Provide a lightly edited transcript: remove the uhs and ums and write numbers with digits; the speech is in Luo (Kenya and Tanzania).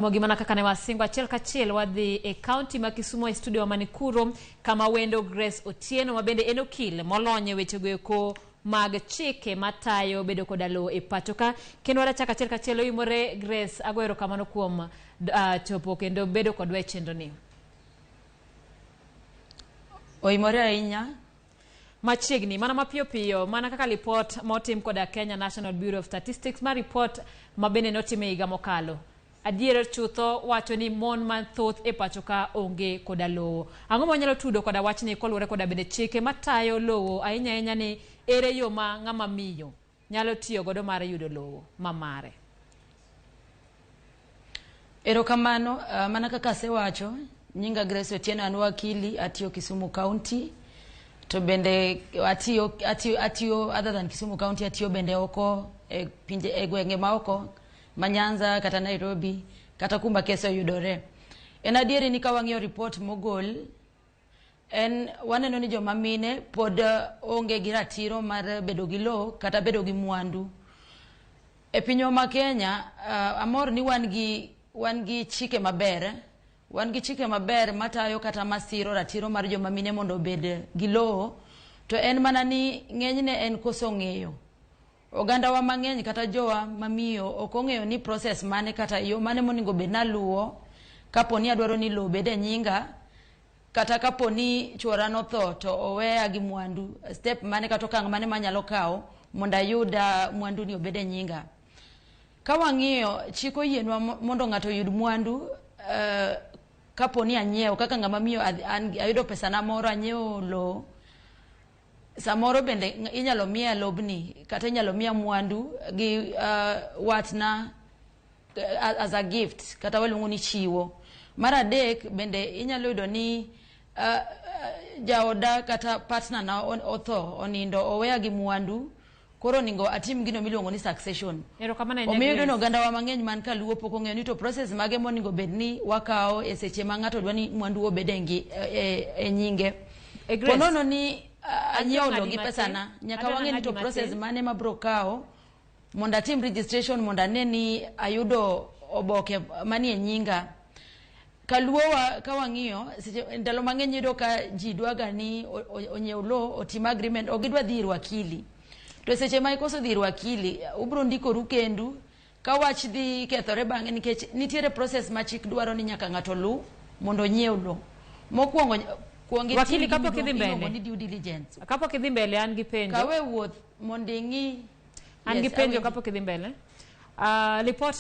Mogimana kakane wasingwa achiel kachiel wadhi e county ma Kisumu e studio wa Manikuro kama wendo Grace Otieno mabende en okil molonye wechego eko mag chike matayo bedo koda lowo e pachoka kendo wada chaka achiel kachiel oyimore Grace agoero kamano kuom chopo kendo bedo kod wechendo ni. Oyimore ahinya Machiegni mana mapiyo piyo mana kaka report motim koda Kenya National Bureau of Statistics ma report mabende notime higa mokalo. Adier chutho wacho ni mon mathoth e pachoka onge koda lowo. Ang'o manyalo tudo koda wachni koluwore koda bende chike matayo lowo ahinya ni ere yo ma ng'ama miyo nyalo tiyo godo mar yudo lowo mamare. Erokamano, mana kaka asewacho, nyinga Grace Otieno an wakili atiyo Kisumu County. To bende atiyo other than Kisumu County atiyo bende oko pinje gwenge ma oko Manyanza kata Nairobi kata kumba keso yudore. En adieri ni ka wang'iyo report mogol waneno ni joma mine pod onge gi ratiro mar bedo gi lowo kata bedo gi mwandu. E pinywa ma Kenya amor ni wan gi chike maber. Wan gi chike maber matayo kata masiro ratiro mar joma mine mondo obed gi lowo, to en mana ni ng'enyne en koso ng'eyo. Oganda wa mang'eny kata jowa mamiyo ok ong'eyo ni process mane kata yo mane monego bed naluwo kaponi adwaro ni lowo bed e nyinga kata kaponi chuora notho to oweya gi mwandu, step mane kata okang' mane manyalo kawo mondo ayud mwandu ni obed e nyinga. Ka wang'iyo chik oyienwa mondo ng'ato yud mwandu kaponi anyiewo kaka ng'ama miyo ayudo pesa na moro anyiewo lowo, samoro bende inyalo miya lobni kata inyalo miya mwandu gi watna as a gift kata waluongo ni chiwo. Mar adek bende inyalo yudo ni jaoda kata partner na otho onindo oweya gi mwandu, koro ningo atim gino miluongo ni succession. Omiyo yudo oganda wa mang'eny man kaluwo pok ong'eyo ni to process mage monego bed ni wakawo e seche ma ng'ato dwa ni mwandu obed e nyinge. Ponono ni anyiewo lowo gi pesa na nyaka wang'e ni to process mane mabro kawo mondo atim registration mondo ane ni ayudo oboke manie nyinga. Kaluowa ka wang'iyo ndalo mang'eny yudo ka ji dwaga ni onyiew lowo otim agreement ogidwa dhi ir wakili. To seche ma ikoso dhi ir wakili ubro ndikoru kendu ka wach dhi kethore bang'e nikech nitiere process ma chik dwaro ni nyaka ng'ato lu mondo onyiew lowo. Mokwongo wakili kapok idhi mbele ni due diligence. Kapok idhi mbele an gi penjo. Kawe wuoth mondo ing'i an gi penjo kapok idhi mbele. Report